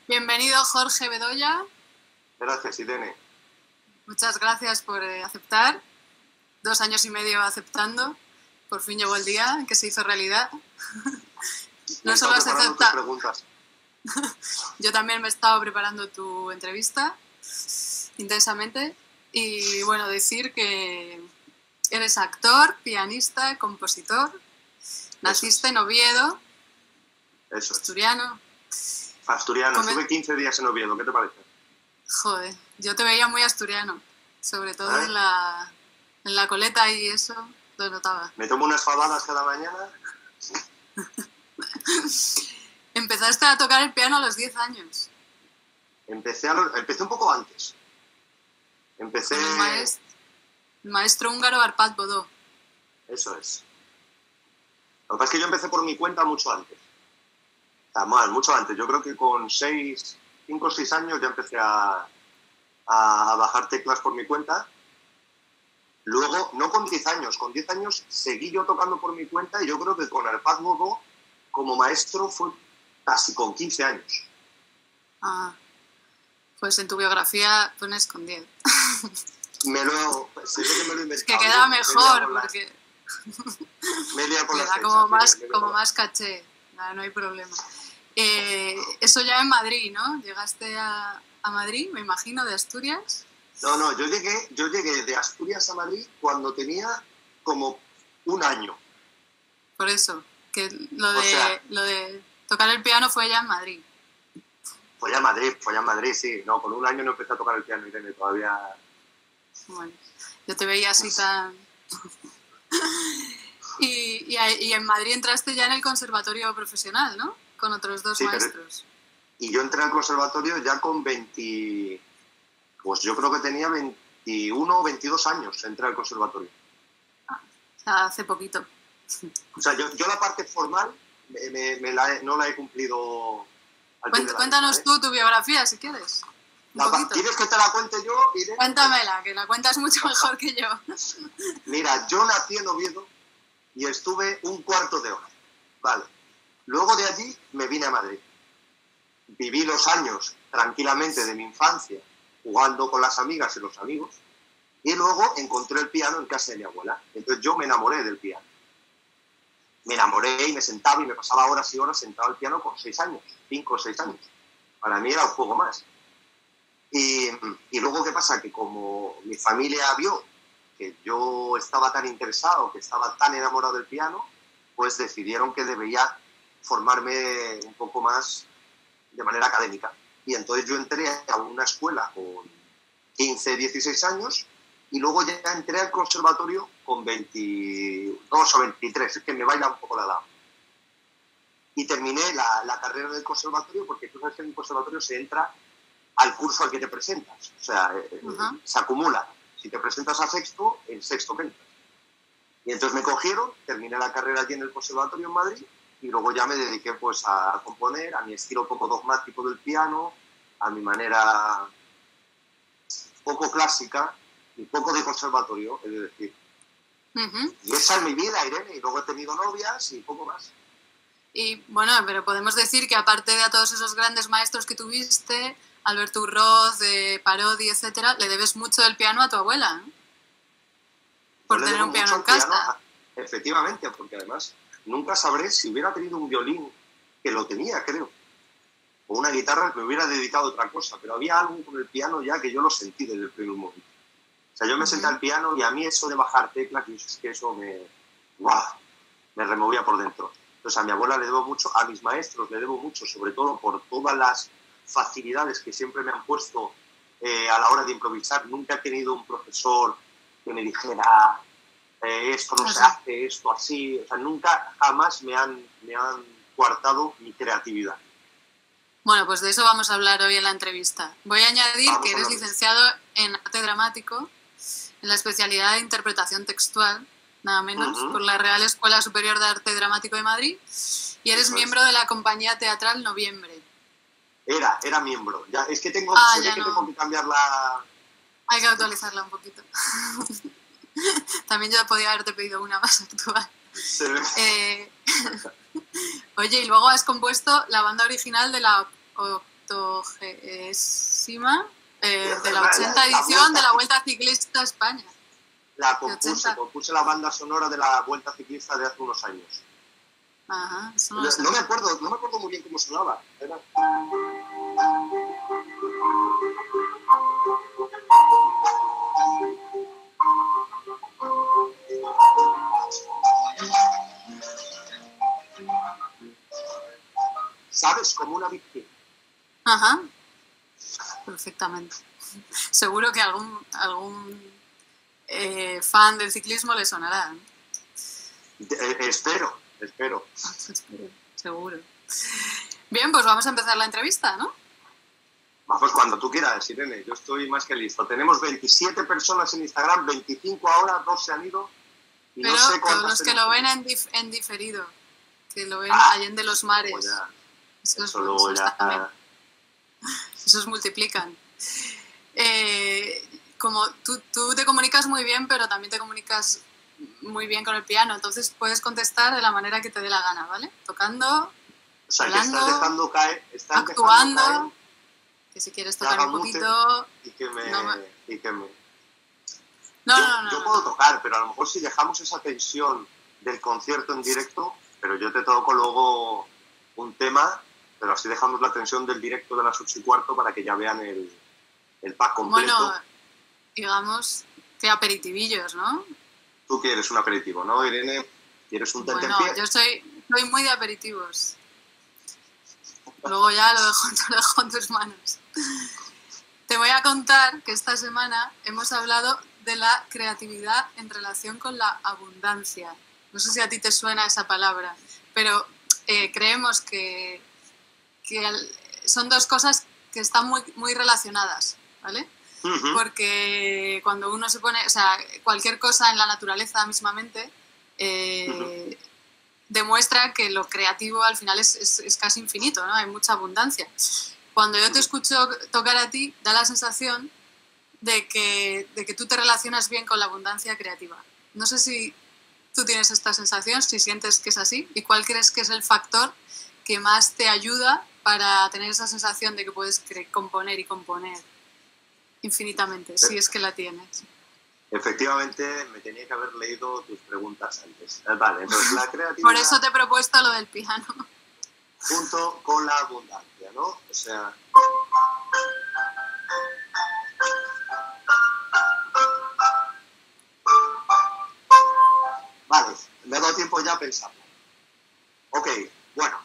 Bienvenido, Jorge Bedoya. Gracias, Irene. Muchas gracias por aceptar. 2 años y medio aceptando. Por fin llegó el día en que se hizo realidad. No solo has aceptado. Yo también me he estado preparando tu entrevista intensamente. Y bueno, decir que eres actor, pianista, compositor. Naciste en Oviedo. Eso es. Asturiano. Asturiano. Estuve 15 días en Oviedo. ¿Qué te parece? Joder, yo te veía muy asturiano. Sobre todo en la coleta y eso lo notaba. Me tomo unas fabadas cada mañana. Empezaste a tocar el piano a los 10 años. Empecé un poco antes. Empecé... Con el maestro húngaro Arpad Bodó. Eso es. Lo que pasa es que yo empecé por mi cuenta mucho antes. O sea, mucho antes. Yo creo que con 5 o 6 años ya empecé a bajar teclas por mi cuenta. Luego, no con 10 años, con 10 años seguí yo tocando por mi cuenta y yo creo que con Arpad Bodó como maestro fue casi con 15 años. Ah, pues en tu biografía pones con 10. Me lo he Es que queda mejor porque le da como más caché, no hay problema. Eso ya en Madrid, ¿no? Llegaste a Madrid, me imagino, de Asturias. No, yo llegué de Asturias a Madrid cuando tenía como 1 año. Por eso, que lo de tocar el piano fue ya en Madrid. Fue ya en Madrid, sí. No, con 1 año no empecé a tocar el piano, Irene, todavía... Bueno, yo te veía así tan... y en Madrid entraste ya en el conservatorio profesional, ¿no? Con otros 2 maestros. Y yo entré al conservatorio ya con 20... Pues yo creo que tenía 21 o 22 años, entré al conservatorio. O sea, hace poquito. O sea, yo la parte formal no la he cumplido... Cuéntanos tú tu biografía, si quieres. ¿Quieres que te la cuente yo, Irene? Cuéntamela, que la cuentas mucho mejor que yo. Mira, yo nací en Oviedo y estuve 1/4 de hora. Vale. Luego de allí me vine a Madrid. Viví los años tranquilamente de mi infancia jugando con las amigas y los amigos y luego encontré el piano en casa de mi abuela. Entonces yo me enamoré del piano. Me enamoré y me sentaba y me pasaba horas y horas sentado al piano con 6 años, 5 o 6 años. Para mí era un juego más. Y luego, ¿qué pasa? Que como mi familia vio que yo estaba tan interesado, que estaba tan enamorado del piano, pues decidieron que debía formarme un poco más de manera académica. Y entonces yo entré a una escuela con 15, 16 años y luego ya entré al conservatorio con 22 o 23, es que me baila un poco la edad. Y terminé la carrera del conservatorio porque tú sabes que en el conservatorio se entra al curso al que te presentas. O sea, se acumula. Si te presentas a sexto, el sexto que entras. Y entonces me cogieron, terminé la carrera allí en el conservatorio en Madrid y luego ya me dediqué pues a componer, a mi estilo poco dogmático del piano, a mi manera poco clásica y poco de conservatorio, es decir. Y esa es mi vida, Irene, y luego he tenido novias y poco más. Y bueno, pero podemos decir que aparte de a todos esos grandes maestros que tuviste, Alberto Urroz, Parodi, etcétera, le debes mucho del piano a tu abuela, ¿no? Por tener un piano en casa. Efectivamente, porque además nunca sabré si hubiera tenido un violín, que lo tenía, creo, o una guitarra, me hubiera dedicado a otra cosa, pero había algo con el piano ya que yo lo sentí desde el primer momento. O sea, yo me senté al piano y a mí eso de bajar teclas, es que eso me removía por dentro. Entonces a mi abuela le debo mucho, a mis maestros le debo mucho, sobre todo por todas las facilidades que siempre me han puesto a la hora de improvisar. Nunca he tenido un profesor que me dijera esto no se hace, esto así. O sea, nunca, jamás me han coartado mi creatividad. Bueno, pues de eso vamos a hablar hoy en la entrevista. Voy a añadir que eres licenciado en arte dramático, en la especialidad de interpretación textual, nada menos, por la Real Escuela Superior de Arte Dramático de Madrid, y eres miembro de la compañía teatral Noviembre. Era miembro. Ya, es que tengo que cambiar la... Hay que actualizarla un poquito. También yo podía haberte pedido una más actual. Sí. Oye, y luego has compuesto la banda original de la 40ª de la 80 edición de la Vuelta Ciclista a España. Compuse la banda sonora de la Vuelta Ciclista de hace unos años. Ajá, eso no me acuerdo muy bien cómo sonaba. Era... ¿Sabes? Como una víctima. Ajá, perfectamente. Seguro que algún fan del ciclismo le sonará, ¿no? Espero. Seguro. Bien, pues vamos a empezar la entrevista, ¿no? Vamos, cuando tú quieras, Irene, yo estoy más que listo. Tenemos 27 personas en Instagram, 25 ahora, 2 se han ido. Y pero no sé todos los que lo ven en diferido, que lo ven allende los mares, esos multiplican. Como tú te comunicas muy bien, pero también te comunicas muy bien con el piano, entonces puedes contestar de la manera que te dé la gana, ¿vale? Tocando, hablando, que estás dejando caer, actuando, que si quieres tocar un poquito... Yo No. puedo tocar, pero a lo mejor si dejamos esa tensión del concierto en directo, pero yo te toco luego un tema, pero así dejamos la tensión del directo de las 8:15 para que ya vean el pack completo. Bueno, digamos que aperitivillos, ¿no? Tú quieres un aperitivo, ¿no, Irene? ¿Quieres un tentempié? Bueno, yo soy muy de aperitivos. Luego ya lo dejo en tus manos. Te voy a contar que esta semana hemos hablado de la creatividad en relación con la abundancia. No sé si a ti te suena esa palabra, pero creemos que son dos cosas que están muy relacionadas, ¿vale? Uh-huh. Porque cuando uno se pone, o sea, cualquier cosa en la naturaleza mismamente demuestra que lo creativo al final es casi infinito, ¿no? Hay mucha abundancia. Cuando yo te escucho tocar a ti, da la sensación de que tú te relacionas bien con la abundancia creativa. No sé si tú tienes esta sensación, si sientes que es así, y cuál crees que es el factor que más te ayuda para tener esa sensación de que puedes componer y componer infinitamente, si es que la tienes. Efectivamente, me tenía que haber leído tus preguntas antes. Vale, entonces la creatividad... Por eso te he propuesto lo del piano. Junto con la abundancia, ¿no? O sea... Vale, me ha dado tiempo ya a pensarlo. Ok, bueno.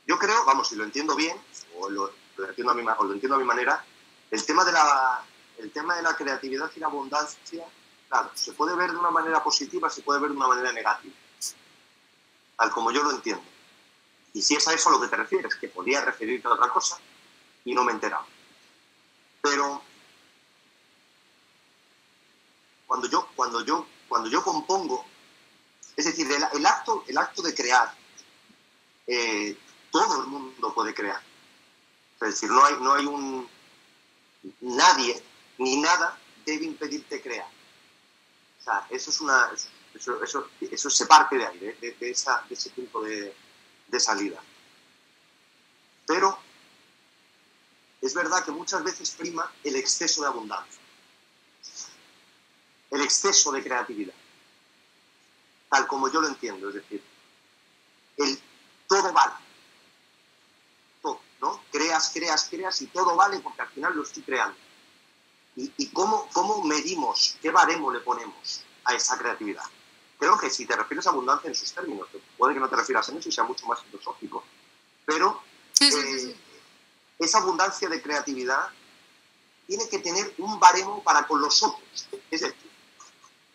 Yo creo, vamos, si lo entiendo bien, o lo entiendo a mi manera, el tema de la creatividad y la abundancia, claro, se puede ver de una manera positiva, se puede ver de una manera negativa, tal como yo lo entiendo. Y si es a eso a lo que te refieres, que podía referirte a otra cosa y no me he enterado. Pero cuando yo compongo, es decir, el acto de crear, todo el mundo puede crear. Es decir, no hay nadie ni nada debe impedirte crear. O sea, eso se parte de ahí, de ese punto de salida. Pero es verdad que muchas veces prima el exceso de abundancia, el exceso de creatividad, tal como yo lo entiendo, es decir, todo vale, todo, ¿no? Creas y todo vale porque al final lo estoy creando. ¿Y cómo medimos, qué baremo le ponemos a esa creatividad? Creo que si te refieres a abundancia en sus términos, puede que no te refieras a eso y sea mucho más filosófico, pero sí. Esa abundancia de creatividad tiene que tener un baremo para con los otros. Es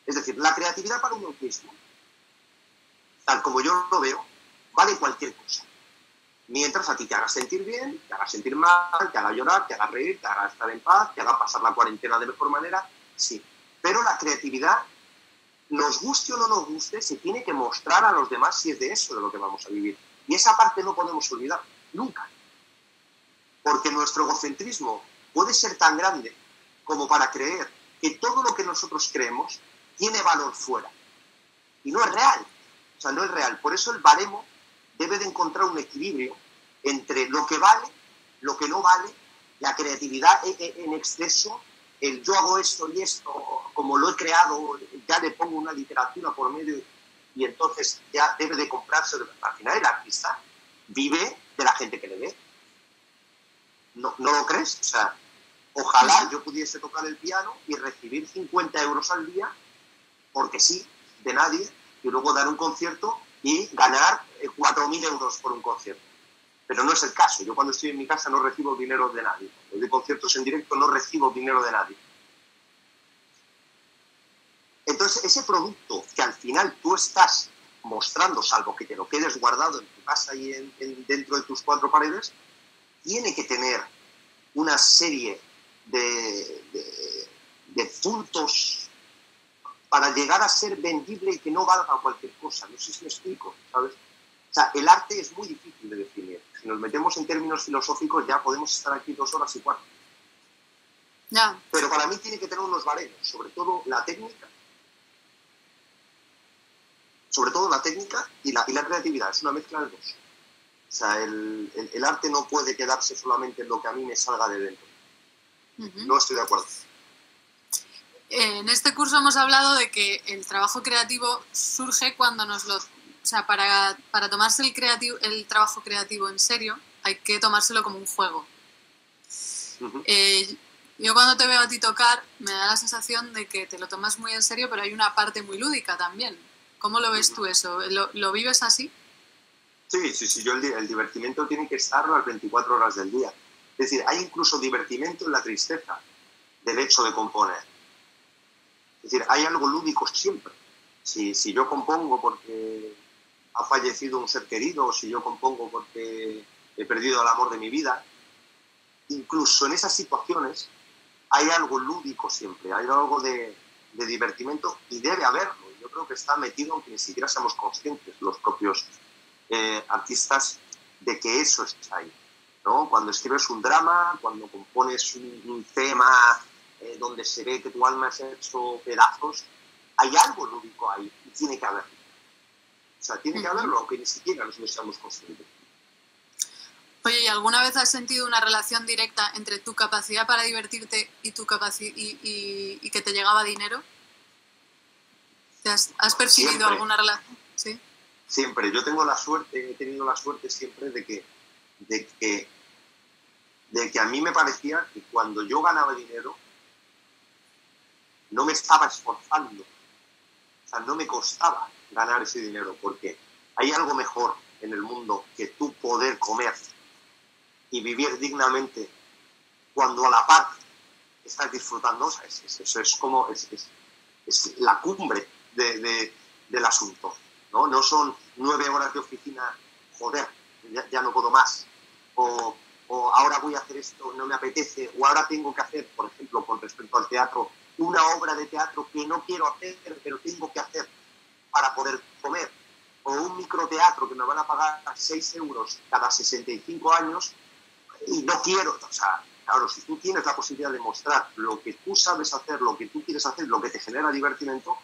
decir, la creatividad para uno mismo, tal como yo lo veo, vale cualquier cosa. Mientras a ti te haga sentir bien, te haga sentir mal, te haga llorar, te haga reír, te haga estar en paz, te haga pasar la cuarentena de mejor manera, sí. Pero la creatividad, nos guste o no nos guste, se tiene que mostrar a los demás si es de eso de lo que vamos a vivir. Y esa parte no podemos olvidar, nunca. Porque nuestro egocentrismo puede ser tan grande como para creer que todo lo que nosotros creemos tiene valor fuera. Y no es real. O sea, no es real. Por eso el baremo debe de encontrar un equilibrio entre lo que vale, lo que no vale, la creatividad en exceso, el yo hago esto y esto, como lo he creado, ya le pongo una literatura por medio y entonces ya debe de comprarse. Al final el artista vive de la gente que le ve. ¿No lo crees? O sea, ojalá yo pudiese tocar el piano y recibir 50 euros al día, porque sí, de nadie, y luego dar un concierto y ganar 4.000 euros por un concierto. Pero no es el caso. Yo cuando estoy en mi casa no recibo dinero de nadie. Cuando doy conciertos en directo no recibo dinero de nadie. Entonces, ese producto que al final tú estás mostrando, salvo que te lo quedes guardado en tu casa y dentro de tus 4 paredes, tiene que tener una serie de puntos para llegar a ser vendible y que no valga cualquier cosa. No sé si me explico, ¿sabes? O sea, el arte es muy difícil de definir. Si nos metemos en términos filosóficos ya podemos estar aquí 2 horas y cuarto. Ya. Pero para mí tiene que tener unos baremos, sobre todo la técnica. Sobre todo la técnica y la creatividad. Es una mezcla de dos. O sea, el arte no puede quedarse solamente en lo que a mí me salga de dentro. No estoy de acuerdo. En este curso hemos hablado de que el trabajo creativo surge cuando o sea, para tomarse el trabajo creativo en serio, hay que tomárselo como un juego. Yo cuando te veo a ti tocar, me da la sensación de que te lo tomas muy en serio, pero hay una parte muy lúdica también. ¿Cómo lo ves tú eso? ¿Lo vives así? Sí. Yo el divertimento tiene que estar las 24 horas del día. Es decir, hay incluso divertimento en la tristeza del hecho de componer. Es decir, hay algo lúdico siempre. Si yo compongo porque ha fallecido un ser querido, o si yo compongo porque he perdido el amor de mi vida, incluso en esas situaciones hay algo lúdico siempre, hay algo de divertimento y debe haberlo. Yo creo que está metido, aunque ni siquiera seamos conscientes los propios artistas de que eso está ahí, ¿no? Cuando escribes un drama, cuando compones un tema donde se ve que tu alma se ha hecho pedazos, hay algo lúdico ahí y tiene que haberlo. O sea, tiene que haberlo, aunque ni siquiera nos seamos conscientes. Oye, ¿y alguna vez has sentido una relación directa entre tu capacidad para divertirte y y que te llegaba dinero? ¿Has percibido Siempre. alguna relación? ¿Sí? Siempre. Yo he tenido la suerte siempre de que a mí me parecía que cuando yo ganaba dinero no me estaba esforzando. O sea, no me costaba ganar ese dinero, porque hay algo mejor en el mundo que tú poder comer y vivir dignamente cuando a la par estás disfrutando. O sea, eso es como es la cumbre del asunto, ¿no? No son 9 horas de oficina, joder, ya no puedo más, o ahora voy a hacer esto, no me apetece, o ahora tengo que hacer, por ejemplo, con respecto al teatro, una obra de teatro que no quiero hacer, pero tengo que hacer para poder comer, o un microteatro que me van a pagar 6 euros cada 65 años y no quiero. O sea, claro, si tú tienes la posibilidad de mostrar lo que tú sabes hacer, lo que tú quieres hacer, lo que te genera divertimento,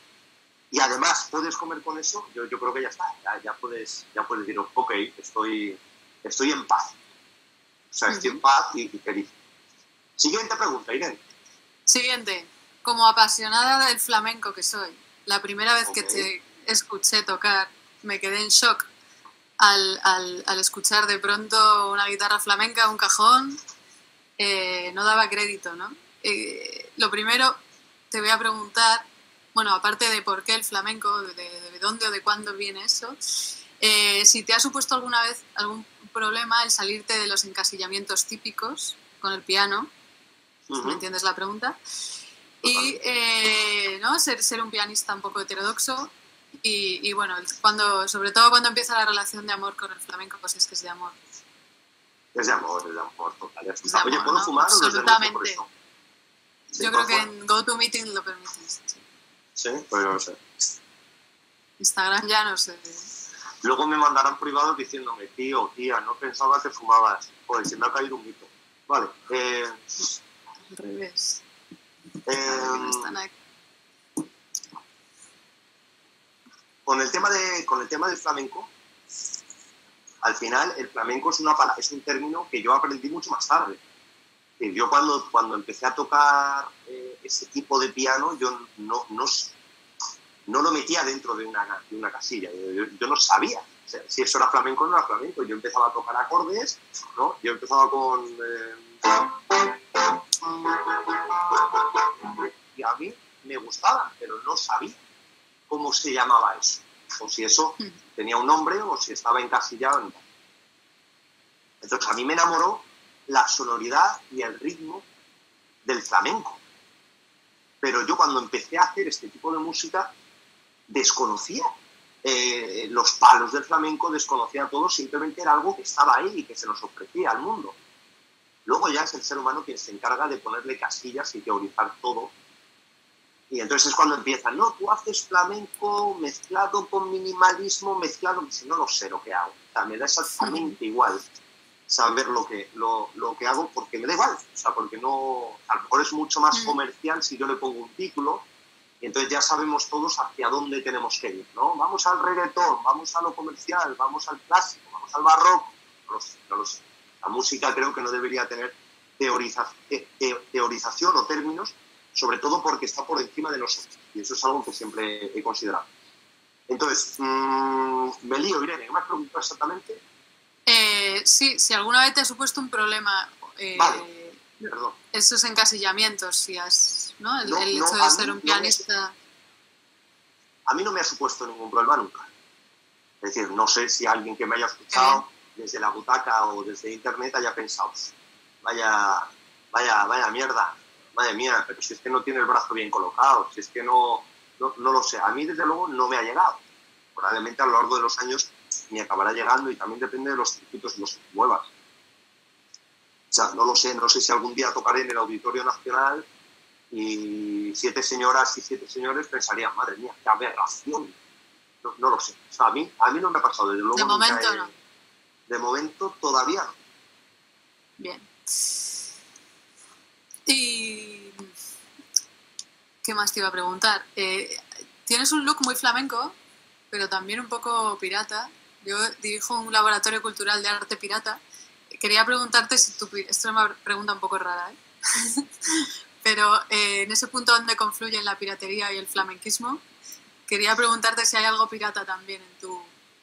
y además puedes comer con eso, yo creo que ya está, ya puedes decir, ok, estoy en paz. O sea, estoy en paz y feliz. Siguiente pregunta, Irene. Siguiente. Como apasionada del flamenco que soy, la primera vez que te escuché tocar me quedé en shock al escuchar de pronto una guitarra flamenca, un cajón. No daba crédito, ¿no? Lo primero, te voy a preguntar, bueno, aparte de por qué el flamenco, de dónde o de cuándo viene eso, si te ha supuesto alguna vez algún problema el salirte de los encasillamientos típicos con el piano, si me entiendes la pregunta, y ¿no? ser un pianista un poco heterodoxo y bueno, sobre todo cuando empieza la relación de amor con el flamenco, pues es que es de amor. Es de amor total. Es de amor, oye, ¿puedo fumar? Absolutamente. Por eso? Sí, yo creo que en GoToMeeting lo permites. Sí, pues yo no sé. Instagram ya no sé. Luego me mandarán privado diciéndome, tío, tía, no pensaba que fumabas. Joder, se me ha caído un mito. Vale. Al revés. No están aquí. Con el tema del flamenco, al final el flamenco es un término que yo aprendí mucho más tarde. Yo cuando empecé a tocar ese tipo de piano, yo no lo metía dentro de una casilla. Yo no sabía. O sea, si eso era flamenco o no era flamenco. Yo empezaba a tocar acordes, ¿no? Yo empezaba con... y a mí me gustaba, pero no sabía cómo se llamaba eso. O si eso tenía un nombre o si estaba encasillado. Entonces a mí me enamoró la sonoridad y el ritmo del flamenco. Pero yo cuando empecé a hacer este tipo de música desconocía los palos del flamenco, desconocía todo, simplemente era algo que estaba ahí y que se nos ofrecía al mundo. Luego ya es el ser humano quien se encarga de ponerle casillas y teorizar todo. Y entonces es cuando empiezan, no, tú haces flamenco mezclado con minimalismo, mezclado, si no lo sé lo que hago. O sea, me da exactamente igual saber lo que hago, porque me da igual. O sea, porque no, a lo mejor es mucho más comercial si yo le pongo un título, y entonces ya sabemos todos hacia dónde tenemos que ir, ¿no? Vamos al reggaetón, vamos a lo comercial, vamos al clásico, vamos al barroco. No lo sé. La música creo que no debería tener teorización o términos, sobre todo porque está por encima de nosotros. Y eso es algo que siempre he considerado. Entonces, me lío, Irene, ¿qué me has preguntado exactamente? Sí, si alguna vez te ha supuesto un problema, vale, perdón. Esos encasillamientos, si has, ¿no? El hecho de ser un pianista... A mí no me ha supuesto ningún problema nunca. Es decir, no sé si alguien que me haya escuchado desde la butaca o desde internet haya pensado, vaya mierda, madre mía, pero si es que no tiene el brazo bien colocado, si es que no lo sé. A mí, desde luego, no me ha llegado. Probablemente a lo largo de los años me acabará llegando, y también depende de los circuitos en los que muevas. O sea, no lo sé, no sé si algún día tocaré en el Auditorio Nacional y 7 señoras y 7 señores pensarían, madre mía, qué aberración. No lo sé. O sea, a mí no me ha pasado, desde luego. De momento no. De momento todavía no. Bien. ¿Y qué más te iba a preguntar? Tienes un look muy flamenco, pero también un poco pirata. Yo dirijo un laboratorio cultural de arte pirata. Quería preguntarte si esto es una pregunta un poco rara, pero en ese punto donde confluyen la piratería y el flamenquismo, quería preguntarte si hay algo pirata también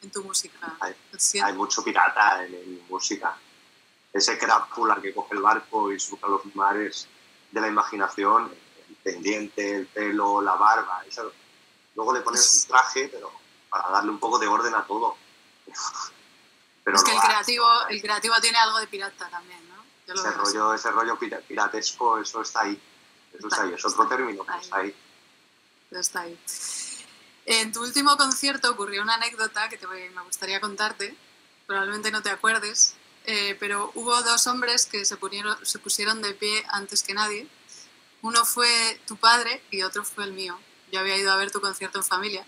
en tu música. Hay mucho pirata en mi música. Ese crápula que coge el barco y surca los mares de la imaginación, el pendiente, el pelo, la barba, eso. Luego le pones un traje, pero para darle un poco de orden a todo. Pero es que el creativo tiene algo de pirata también, ¿no? Ese rollo piratesco, eso está ahí. Eso está ahí. Es otro término, pero está ahí. Está ahí. En tu último concierto ocurrió una anécdota que me gustaría contarte. Probablemente no te acuerdes, pero hubo 2 hombres que se pusieron de pie antes que nadie. Uno fue tu padre y otro fue el mío. Yo había ido a ver tu concierto en familia.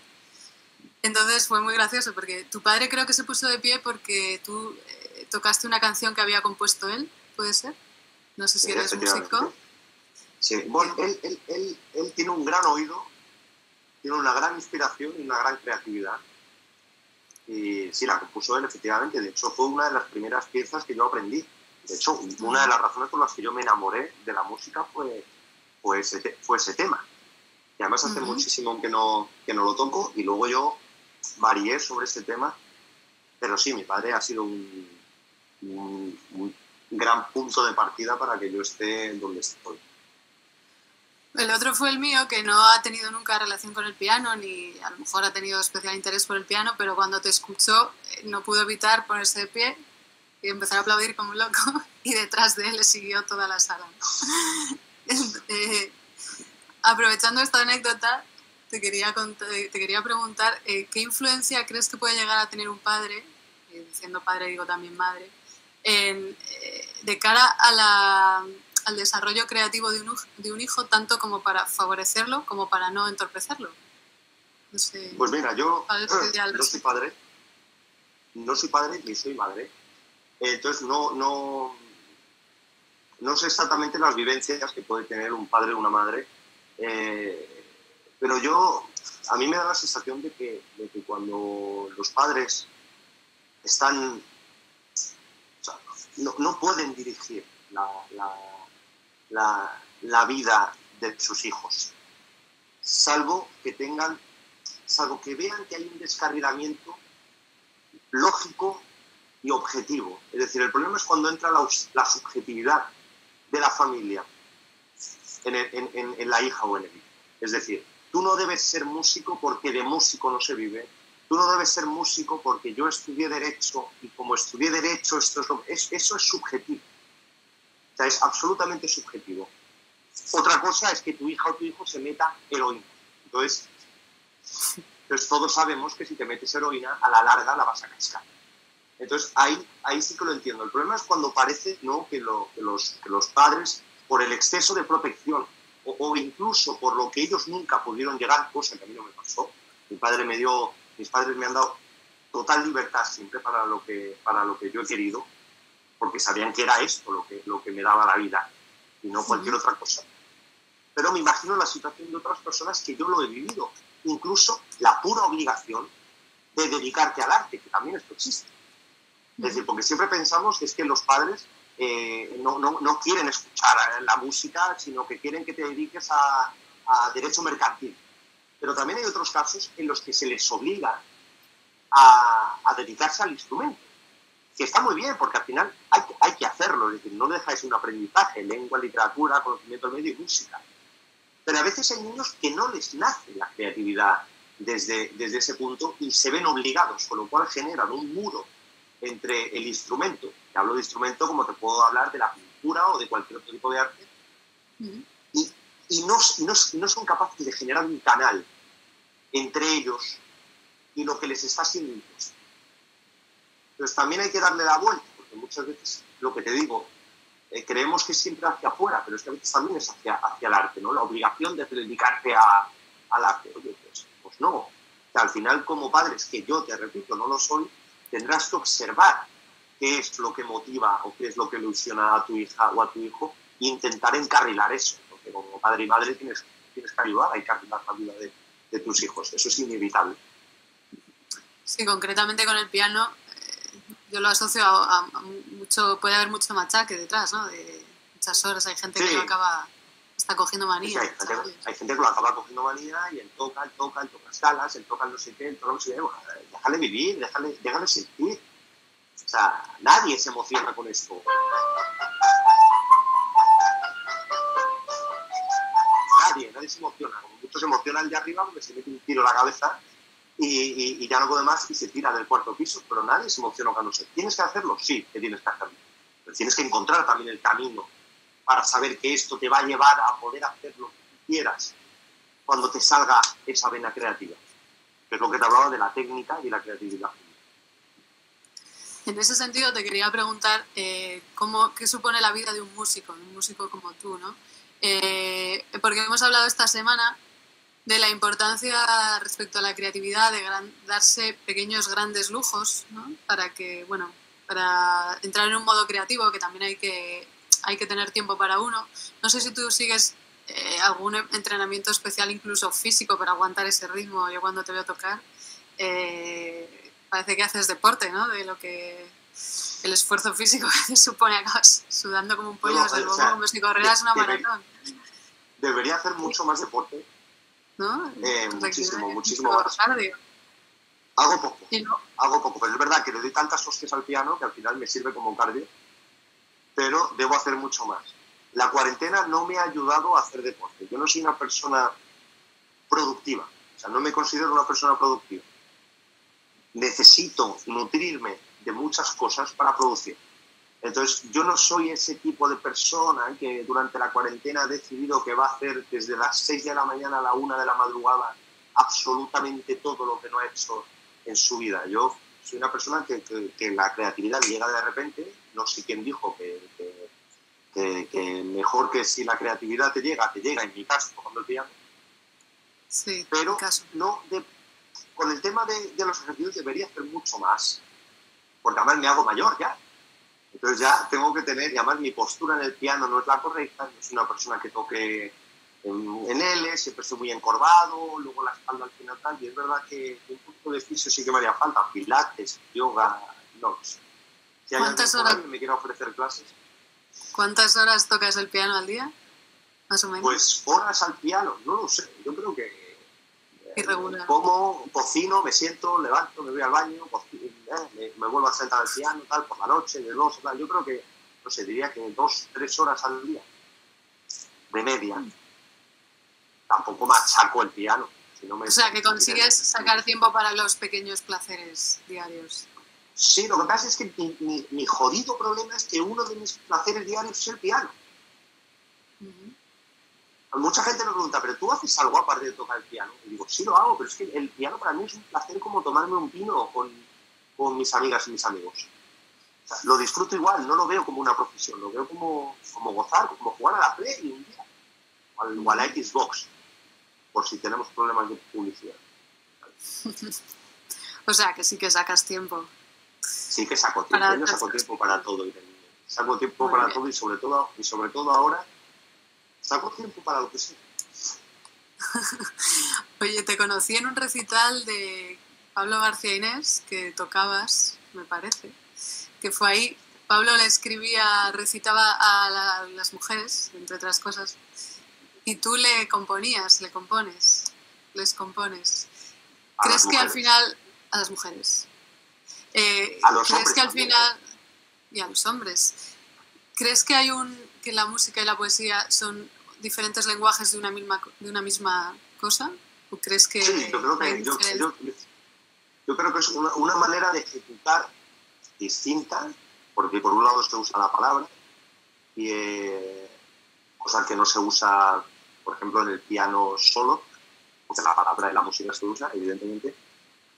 Entonces fue muy gracioso porque tu padre creo que se puso de pie porque tú tocaste una canción que había compuesto él, ¿puede ser? No sé si eres músico. Sí, bueno, él tiene un gran oído, tiene una gran inspiración y una gran creatividad. Y sí, la compuso él, efectivamente. De hecho, fue una de las primeras piezas que yo aprendí. De hecho, una de las razones por las que yo me enamoré de la música fue ese tema. Y además hace muchísimo que no lo toco, y luego yo varié sobre este tema. Pero sí, mi padre ha sido un gran punto de partida para que yo esté donde estoy. El otro fue el mío, que no ha tenido nunca relación con el piano, ni a lo mejor ha tenido especial interés por el piano, pero cuando te escuchó no pudo evitar ponerse de pie y empezar a aplaudir como un loco, y detrás de él le siguió toda la sala. Aprovechando esta anécdota, te quería preguntar ¿qué influencia crees que puede llegar a tener un padre, diciendo padre digo también madre, de cara al desarrollo creativo de un hijo, tanto como para favorecerlo como para no entorpecerlo? No sé, pues mira, yo no soy padre ni soy madre, entonces no sé exactamente las vivencias que puede tener un padre o una madre, pero a mí me da la sensación de que cuando los padres están O sea, no pueden dirigir la vida de sus hijos, salvo que vean que hay un descarrilamiento lógico y objetivo. Es decir, el problema es cuando entra la subjetividad de la familia en la hija o en el hijo. Es decir, tú no debes ser músico porque de músico no se vive. Tú no debes ser músico porque yo estudié Derecho y como estudié Derecho, eso es subjetivo. O sea, es absolutamente subjetivo. Otra cosa es que tu hija o tu hijo se meta heroína. Entonces todos sabemos que si te metes heroína, a la larga la vas a cascar. Entonces ahí sí que lo entiendo. El problema es cuando parece, ¿no?, que los padres, por el exceso de protección o incluso por lo que ellos nunca pudieron llegar, cosa que a mí no me pasó. Mis padres me han dado total libertad siempre para lo que yo he querido, porque sabían que era esto lo que me daba la vida y no cualquier otra cosa. Pero me imagino la situación de otras personas que yo lo he vivido, incluso la pura obligación de dedicarte al arte, que también esto existe. Es decir, porque siempre pensamos que es que los padres no quieren escuchar la música, sino que quieren que te dediques a derecho mercantil. Pero también hay otros casos en los que se les obliga a dedicarse al instrumento, que está muy bien, porque al final hay que hacerlo, es decir, no deja de ser un aprendizaje, lengua, literatura, conocimiento del medio y música. Pero a veces hay niños que no les nace la creatividad desde ese punto y se ven obligados, con lo cual generan un muro entre el instrumento, que hablo de instrumento como te puedo hablar de la pintura o de cualquier otro tipo de arte, y no son capaces de generar un canal entre ellos y lo que les está siendo impuesto. Entonces también hay que darle la vuelta, porque muchas veces, lo que te digo, creemos que es siempre hacia afuera, pero es que a veces también es hacia el arte, ¿no? La obligación de dedicarte al arte. Oye, pues no. O sea, al final, como padres, que yo, te repito, no lo soy, tendrás que observar qué es lo que motiva o qué es lo que ilusiona a tu hija o a tu hijo e intentar encarrilar eso, porque como padre y madre tienes que ayudar a encarrilar la vida de tus hijos. Eso es inevitable. Sí, concretamente con el piano, yo lo asocio a mucho, puede haber mucho machaque detrás, ¿no? De muchas horas, hay gente que lo está cogiendo manía. Sí, hay gente que lo acaba cogiendo manía y él toca escalas, él toca no sé qué, no sé qué. Déjale vivir, déjale sentir. O sea, nadie se emociona con esto. Nadie se emociona. Como muchos se emocionan de arriba porque se mete un tiro en la cabeza y ya no puede más y se tira del cuarto piso, pero nadie se emociona cuando se... ¿Tienes que hacerlo? Sí, que tienes que hacerlo. Pero tienes que encontrar también el camino para saber que esto te va a llevar a poder hacer lo que tú quieras cuando te salga esa vena creativa, que es lo que te hablaba de la técnica y la creatividad. En ese sentido te quería preguntar qué supone la vida de un músico como tú, ¿no? Porque hemos hablado esta semana de la importancia respecto a la creatividad de darse pequeños grandes lujos, ¿no? Para entrar en un modo creativo, que también hay que tener tiempo para uno. No sé si tú sigues algún entrenamiento especial, incluso físico, para aguantar ese ritmo. Yo cuando te veo tocar parece que haces deporte, ¿no? De lo que el esfuerzo físico que te supone, acabas sudando como un pollo, desde luego, como si corrieras una maratón. Debería hacer mucho más deporte, ¿no? Muchísimo más. Hago poco, pero es verdad que le doy tantas hostias al piano que al final me sirve como un cardio, pero debo hacer mucho más. La cuarentena no me ha ayudado a hacer deporte. Yo no soy una persona productiva, o sea, no me considero una persona productiva. Necesito nutrirme de muchas cosas para producir. Entonces, yo no soy ese tipo de persona que durante la cuarentena ha decidido que va a hacer desde las 6 de la mañana a la 1 de la madrugada absolutamente todo lo que no ha hecho en su vida. Yo soy una persona que la creatividad llega de repente. No sé quién dijo que mejor que si la creatividad te llega, en mi caso, tocando el piano. Sí, pero con el tema de los ejercicios debería hacer mucho más, porque además me hago mayor ya. Entonces ya tengo que tener, y además mi postura en el piano no es la correcta, no soy una persona que toque en L, siempre estoy muy encorvado, luego la espalda al final tal, y es verdad que un poco de fisio sí que me haría falta, pilates, yoga, no lo sé. Si hay alguien por ahí que me quiera ofrecer clases. ¿Cuántas horas tocas el piano al día? Más o menos. Pues horas al piano, no lo sé. Yo creo que irregular. Como, cocino, me siento, levanto, me voy al baño, me vuelvo a sentar al piano, tal, por la noche, de 2, tal. Yo creo que, no sé, diría que 2-3 horas al día, de media. Tampoco machaco el piano. Si no me o sea, que consigues sacar tiempo para los pequeños placeres diarios. Sí, lo que pasa es que mi jodido problema es que uno de mis placeres diarios es el piano. Mucha gente me pregunta, ¿pero tú haces algo aparte de tocar el piano? Y digo, sí lo hago, pero es que el piano para mí es un placer como tomarme un vino con mis amigas y mis amigos. O sea, lo disfruto igual, no lo veo como una profesión, lo veo como gozar, como jugar a la Play un día, o a la Xbox, por si tenemos problemas de publicidad. O sea, que sí que sacas tiempo. Sí que saco tiempo, yo saco tiempo para todo. Saco tiempo para todo y sobre todo ahora saco tiempo para lo que sea. Oye, te conocí en un recital de Pablo García Inés, que tocabas, me parece, que fue ahí. Pablo recitaba a las mujeres, entre otras cosas, y tú les compones. ¿Crees que al final... A las mujeres. A los ¿Crees hombres que al también, final... Y a los hombres. ¿Crees que que la música y la poesía son diferentes lenguajes de una misma cosa? ¿O crees que...? Sí, yo creo que es una manera de ejecutar distinta, porque por un lado se usa la palabra, y cosa que no se usa, por ejemplo, en el piano solo, porque la palabra y la música se usa, evidentemente,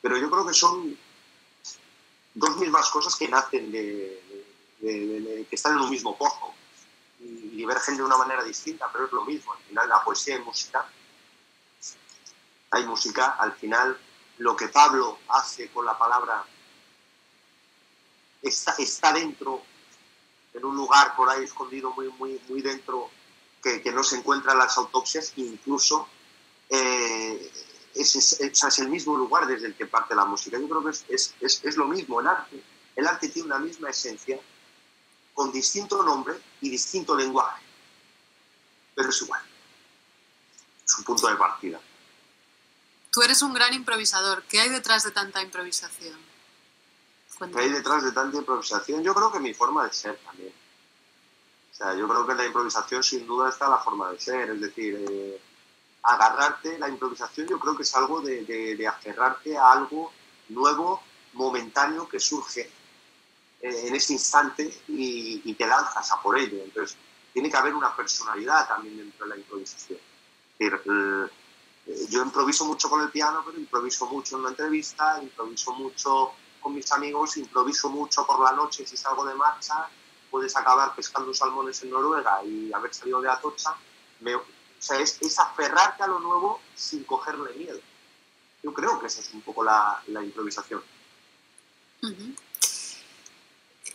pero yo creo que son dos mismas cosas que nacen que están en un mismo pozo y divergen de una manera distinta, pero es lo mismo. Al final, la poesía y música, hay música, al final, lo que Pablo hace con la palabra está dentro, en un lugar por ahí escondido, muy, muy, muy dentro, que no se encuentra en las autopsias, incluso es el mismo lugar desde el que parte la música. Yo creo que es lo mismo, el arte. El arte tiene una misma esencia, con distinto nombre y distinto lenguaje, pero es igual. Es un punto de partida. Tú eres un gran improvisador. ¿Qué hay detrás de tanta improvisación? ¿Qué hay detrás de tanta improvisación? Yo creo que mi forma de ser también. O sea, yo creo que en la improvisación sin duda está la forma de ser, es decir, agarrarte, la improvisación yo creo que es algo de aferrarte a algo nuevo, momentáneo, que surge en este instante y te lanzas a por ello. Entonces, tiene que haber una personalidad también dentro de la improvisación. Es decir, yo improviso mucho con el piano, pero improviso mucho en una entrevista, improviso mucho con mis amigos, improviso mucho por la noche si salgo de marcha, puedes acabar pescando salmones en Noruega y haber salido de Atocha. O sea, es aferrarte a lo nuevo sin cogerle miedo. Yo creo que esa es un poco la improvisación. Uh-huh.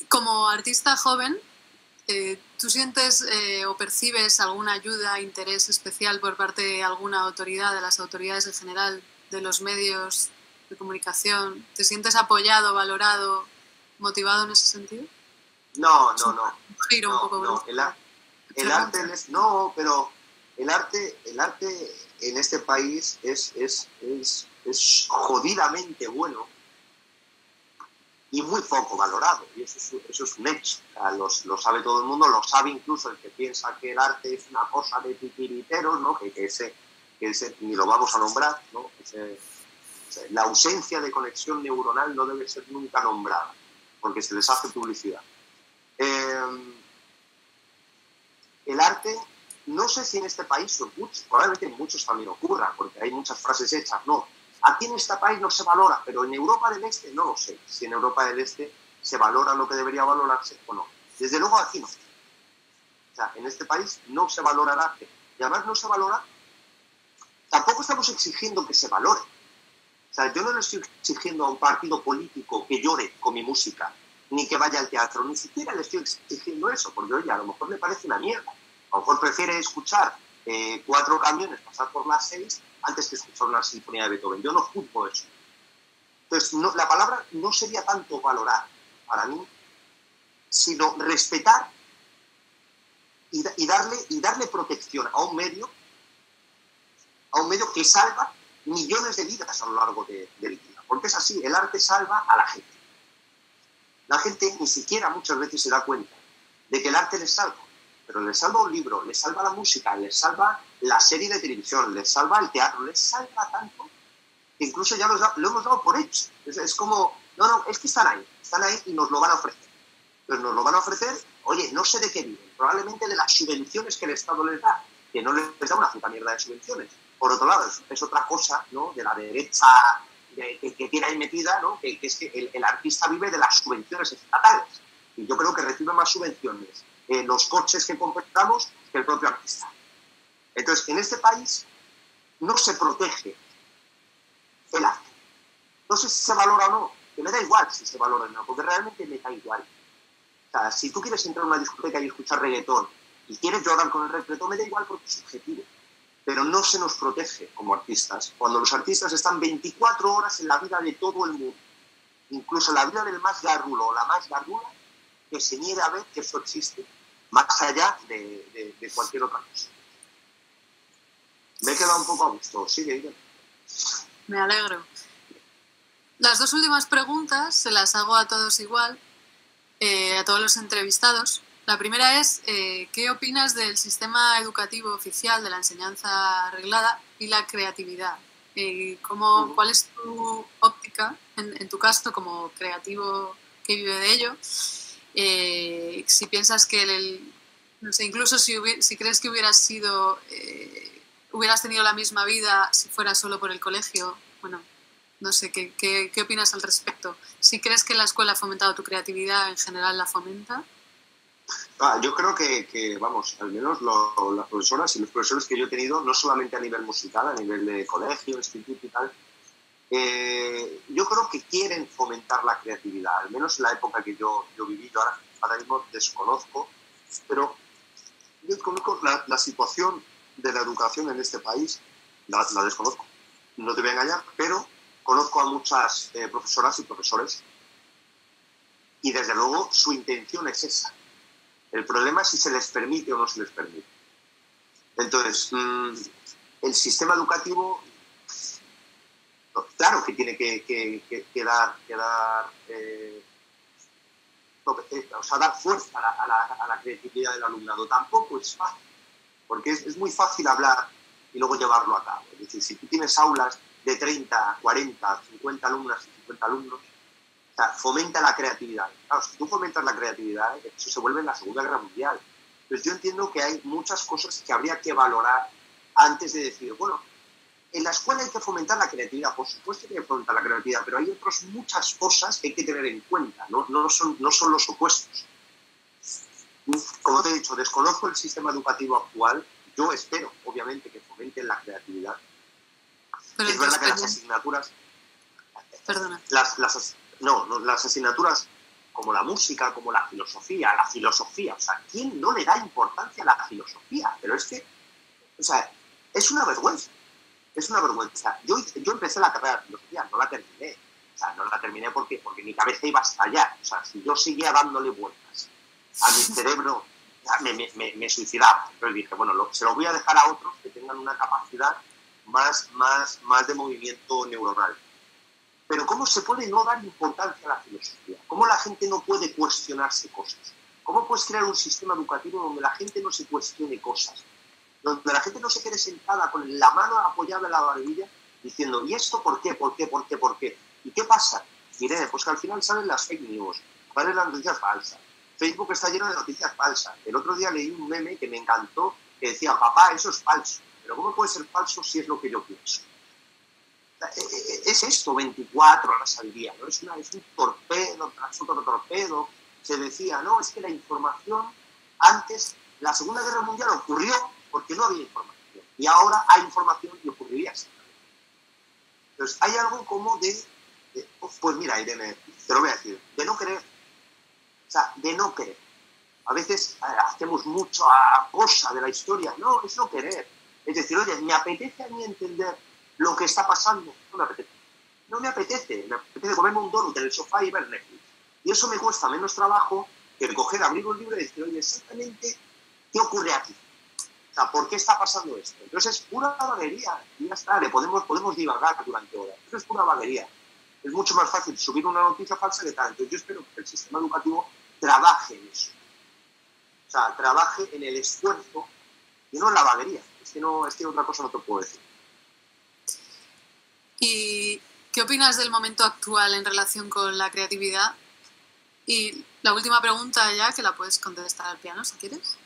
Como artista joven, ¿tú sientes o percibes alguna ayuda, interés especial por parte de alguna autoridad, de las autoridades en general, de los medios de comunicación? ¿Te sientes apoyado, valorado, motivado en ese sentido? No. Un giro un poco no. El arte no, pero el arte en este país es jodidamente bueno y muy poco valorado, y eso es un hecho. O sea, lo sabe todo el mundo, lo sabe incluso el que piensa que el arte es una cosa de titiriteros, ¿no? que ese ni lo vamos a nombrar, ¿no? La ausencia de conexión neuronal no debe ser nunca nombrada, porque se les hace publicidad. El arte, no sé si en este país o muchos, probablemente en muchos también ocurra, porque hay muchas frases hechas, no. Aquí en este país no se valora, pero en Europa del Este no lo sé. Si en Europa del Este se valora lo que debería valorarse o no. Desde luego aquí no. O sea, en este país no se valora el arte. Y además no se valora, tampoco estamos exigiendo que se valore. O sea, yo no le estoy exigiendo a un partido político que llore con mi música, ni que vaya al teatro, ni siquiera le estoy exigiendo eso, porque oye, a lo mejor le parece una mierda. A lo mejor prefiere escuchar 4 camiones pasar por las 6 antes que escuchar una sinfonía de Beethoven. Yo no juzgo eso. Entonces, la palabra no sería tanto valorar. Para mí, sino respetar y darle protección a un medio que salva millones de vidas a lo largo del día. Porque es así, el arte salva a la gente. La gente ni siquiera muchas veces se da cuenta de que el arte les salva, pero les salva un libro, les salva la música, les salva la serie de televisión, les salva el teatro, les salva tanto que incluso ya lo hemos dado por hecho. Es como, no, es que están ahí y nos lo van a ofrecer. Pero nos lo van a ofrecer, oye, no sé de qué viven, probablemente de las subvenciones que el Estado les da, que no les da una puta mierda de subvenciones. Por otro lado, es otra cosa, ¿no?, de la derecha que tiene ahí metida, ¿no?, que es que el artista vive de las subvenciones estatales. Y yo creo que recibe más subvenciones los coches que compramos que el propio artista. Entonces, en este país no se protege el arte. No sé si se valora o no, que me da igual si se valora o no, porque realmente me da igual. O sea, si tú quieres entrar a una discoteca y escuchar reggaetón y quieres llorar con el reggaetón, me da igual porque es subjetivo. Pero no se nos protege como artistas, cuando los artistas están 24 horas en la vida de todo el mundo, incluso la vida del más garrulo o la más garrula, que se niegue a ver que eso existe, más allá de cualquier otra cosa. Me he quedado un poco a gusto. Sigue. Me alegro. Las dos últimas preguntas se las hago a todos igual, a todos los entrevistados. La primera es, ¿qué opinas del sistema educativo oficial de la enseñanza reglada y la creatividad? ¿Cuál es tu óptica, en tu caso, como creativo que vive de ello? Si piensas que, no sé, incluso si crees que hubieras tenido la misma vida si fuera solo por el colegio, bueno, no sé, ¿qué opinas al respecto? Si crees que la escuela ha fomentado tu creatividad, en general la fomenta. Yo creo que vamos, al menos las profesoras y los profesores que yo he tenido, no solamente a nivel musical, a nivel de colegio, instituto y tal, yo creo que quieren fomentar la creatividad, al menos en la época que yo viví. Yo ahora mismo desconozco, pero yo conozco la situación de la educación en este país, la desconozco, no te voy a engañar, pero conozco a muchas profesoras y profesores y desde luego su intención es esa. El problema es si se les permite o no se les permite. Entonces, el sistema educativo, claro que tiene que dar fuerza a la creatividad del alumnado. Tampoco es fácil, porque es muy fácil hablar y luego llevarlo a cabo. Es decir, si tú tienes aulas de 30, 40, 50 alumnas y 50 alumnos, o sea, fomenta la creatividad. Claro, si tú fomentas la creatividad, eso se vuelve en la Segunda Guerra Mundial. Entonces yo entiendo que hay muchas cosas que habría que valorar antes de decir, bueno, en la escuela hay que fomentar la creatividad, por supuesto que hay que fomentar la creatividad, pero hay otras muchas cosas que hay que tener en cuenta, no son los opuestos. Como te he dicho, desconozco el sistema educativo actual, yo espero, obviamente, que fomenten la creatividad. Pero es verdad que las asignaturas... Perdona. Las asignaturas como la música, como la filosofía, o sea, ¿quién no le da importancia a la filosofía? Pero es que, o sea, es una vergüenza. Yo empecé la carrera de filosofía, no la terminé. O sea, no la terminé porque mi cabeza iba a estallar. O sea, si yo seguía dándole vueltas a mi cerebro, me suicidaba. Entonces dije, bueno, se lo voy a dejar a otros que tengan una capacidad más de movimiento neuronal. Pero ¿cómo se puede no dar importancia a la filosofía? ¿Cómo la gente no puede cuestionarse cosas? ¿Cómo puedes crear un sistema educativo donde la gente no se cuestione cosas? Donde la gente no se quede sentada con la mano apoyada en la barbilla diciendo, ¿y esto por qué? ¿Por qué? ¿Por qué? ¿Por qué? ¿Y qué pasa? Irene, pues que al final salen las fake news, salen las noticias falsas. Facebook está lleno de noticias falsas. El otro día leí un meme que me encantó que decía, papá, eso es falso. Pero ¿cómo puede ser falso si es lo que yo pienso? Es esto, 24 horas al día, ¿no? Es un torpedo tras otro torpedo. Se decía, no, es que la información antes, la Segunda Guerra Mundial ocurrió porque no había información. Y ahora hay información y ocurriría así. Entonces, hay algo como pues mira, Irene, te lo voy a decir, de no querer. O sea, de no querer. A veces hacemos mucho a cosa de la historia. No, es no querer. Es decir, oye, me apetece a mí entender lo que está pasando. No me apetece. Me apetece comerme un donut en el sofá y ver Netflix. Y eso me cuesta menos trabajo que coger, abrir un libro y decir, oye, exactamente, ¿qué ocurre aquí? O sea, ¿por qué está pasando esto? Entonces es pura vaguería, y ya está, podemos divagar durante horas. Eso es pura vaguería. Es mucho más fácil subir una noticia falsa que tal. Entonces yo espero que el sistema educativo trabaje en eso. O sea, trabaje en el esfuerzo y no en la vaguería. Es que otra cosa no te puedo decir. ¿Y qué opinas del momento actual en relación con la creatividad? Y la última pregunta ya, que la puedes contestar al piano si quieres.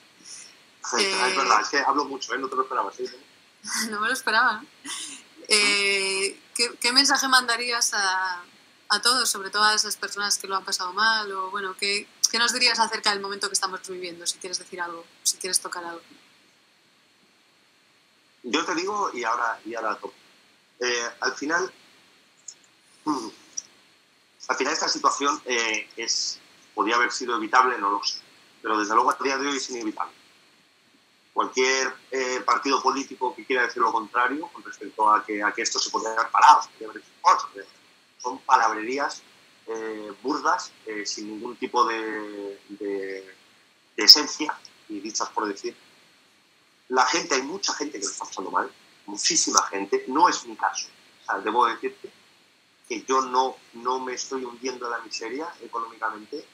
Es verdad, es que hablo mucho, no te lo esperabas. ¿Sí? No me lo esperaba. ¿Qué mensaje mandarías a todos, sobre todo a esas personas que lo han pasado mal? O bueno, ¿qué nos dirías acerca del momento que estamos viviendo? Si quieres decir algo, si quieres tocar algo. Yo te digo y ahora toco. Al final esta situación podía haber sido evitable, no lo sé, pero desde luego a día de hoy es inevitable. Cualquier partido político que quiera decir lo contrario con respecto a que esto se podría haber parado, son palabrerías burdas, sin ningún tipo de esencia, y dichas por decir. Hay mucha gente que lo está pasando mal, muchísima gente, no es mi caso. O sea, debo decirte que yo no me estoy hundiendo en la miseria económicamente,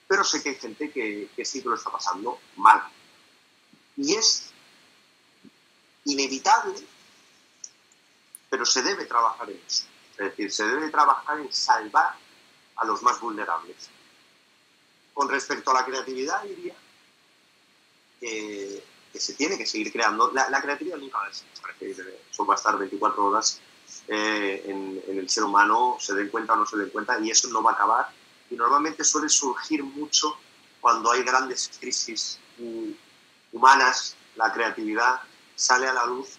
pero sé que hay gente que sí que lo está pasando mal. Y es inevitable, pero se debe trabajar en eso. Es decir, se debe trabajar en salvar a los más vulnerables. Con respecto a la creatividad, diría que se tiene que seguir creando. La creatividad nunca va a desaparecer. Eso va a estar 24 horas en el ser humano, se den cuenta o no se den cuenta, y eso no va a acabar. Y normalmente suele surgir mucho cuando hay grandes crisis humanas. La creatividad sale a la luz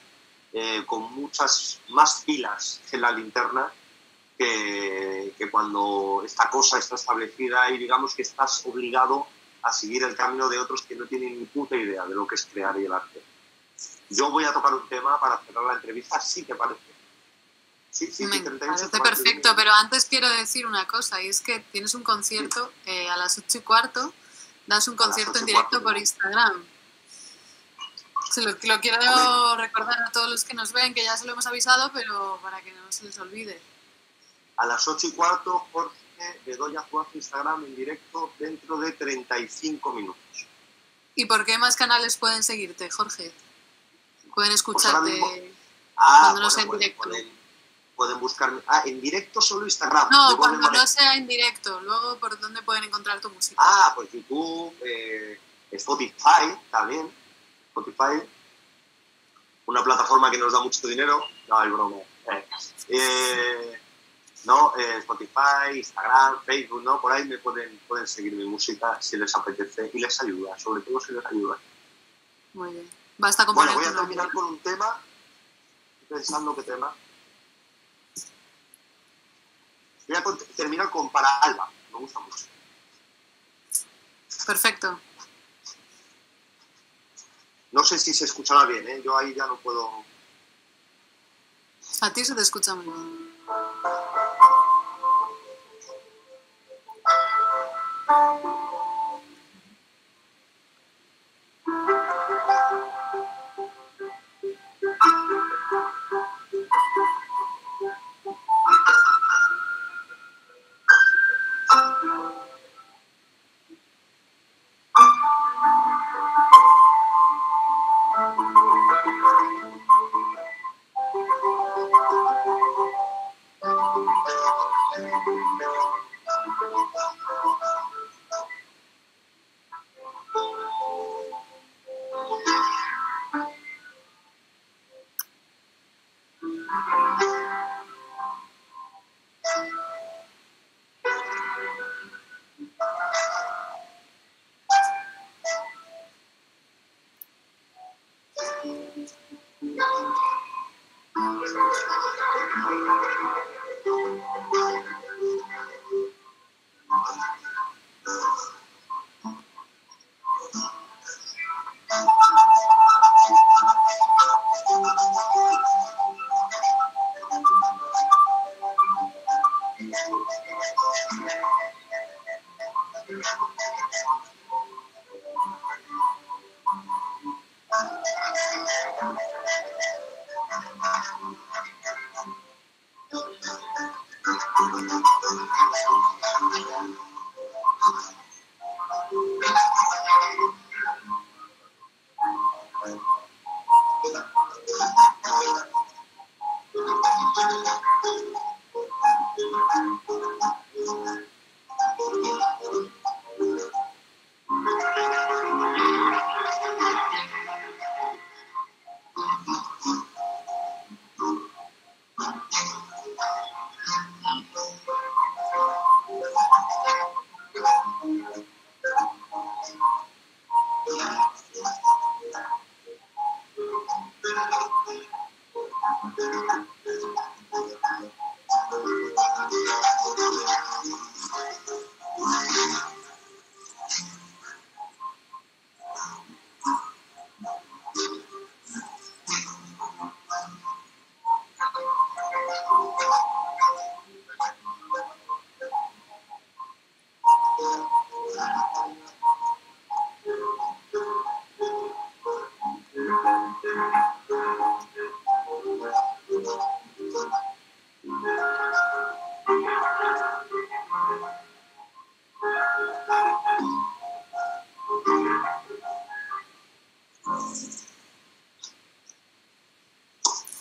con muchas más pilas en la linterna que cuando esta cosa está establecida y digamos que estás obligado a seguir el camino de otros que no tienen ni puta idea de lo que es crear y el arte. Yo voy a tocar un tema para cerrar la entrevista, ¿sí te parece? Sí, me parece perfecto, pero antes quiero decir una cosa, y es que tienes un concierto a las 8:15, das un concierto en directo por Instagram. Lo quiero recordar a todos los que nos ven, que ya se lo hemos avisado, pero para que no se les olvide. A las 8:15, Jorge Bedoya juega Instagram en directo dentro de 35 minutos. ¿Y por qué más canales pueden seguirte, Jorge? Pueden escucharte cuando no sea en directo. Pueden buscarme. En directo solo Instagram. No, cuando no sea en directo. Luego, ¿por dónde pueden encontrar tu música? Pues YouTube, Spotify también. Spotify, una plataforma que nos da mucho dinero. No, es broma. Spotify, Instagram, Facebook, ¿no? Por ahí me pueden seguir mi música si les apetece y les ayuda, sobre todo si les ayuda. Muy bien. Basta con voy a terminar con un tema. Estoy pensando qué tema. Voy a terminar con Para Alba. Me gusta mucho. Perfecto. No sé si se escuchará bien, ¿eh? Yo ahí ya no puedo... A ti se te escucha muy bien.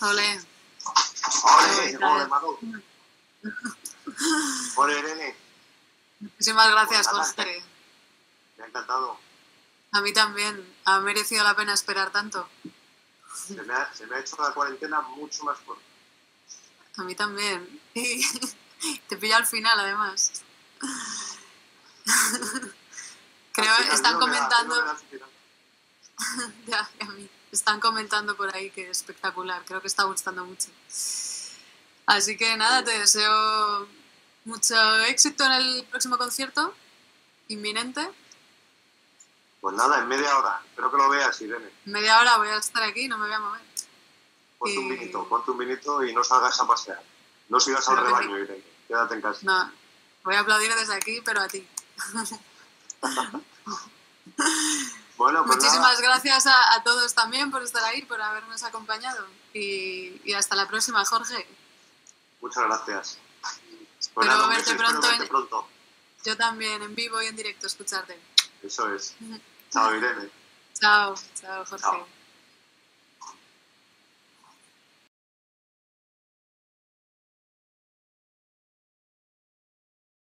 Ole. Ole, Manu. Ole, Irene. Muchísimas gracias, Jorge. Me ha encantado. A mí también. Ha merecido la pena esperar tanto. Se me ha hecho la cuarentena mucho más corta. A mí también. Y te pilla al final, además. Creo que están comentando... Ya, a mí. Están comentando por ahí que es espectacular. Creo que está gustando mucho. Así que nada, te deseo mucho éxito en el próximo concierto. Inminente. Pues nada, en media hora. Espero que lo veas, Irene. En media hora voy a estar aquí, no me voy a mover. Ponte un vinito y no salgas a pasear. No sigas al rebaño, Irene. Quédate en casa. No, voy a aplaudir desde aquí, pero a ti. Bueno, pues muchísimas gracias a todos también por estar ahí, por habernos acompañado. Y hasta la próxima, Jorge. Muchas gracias. Espero verte pronto. Pronto. Yo también, en vivo y en directo, escucharte. Eso es. Chao, Irene. Chao, Jorge. Chao.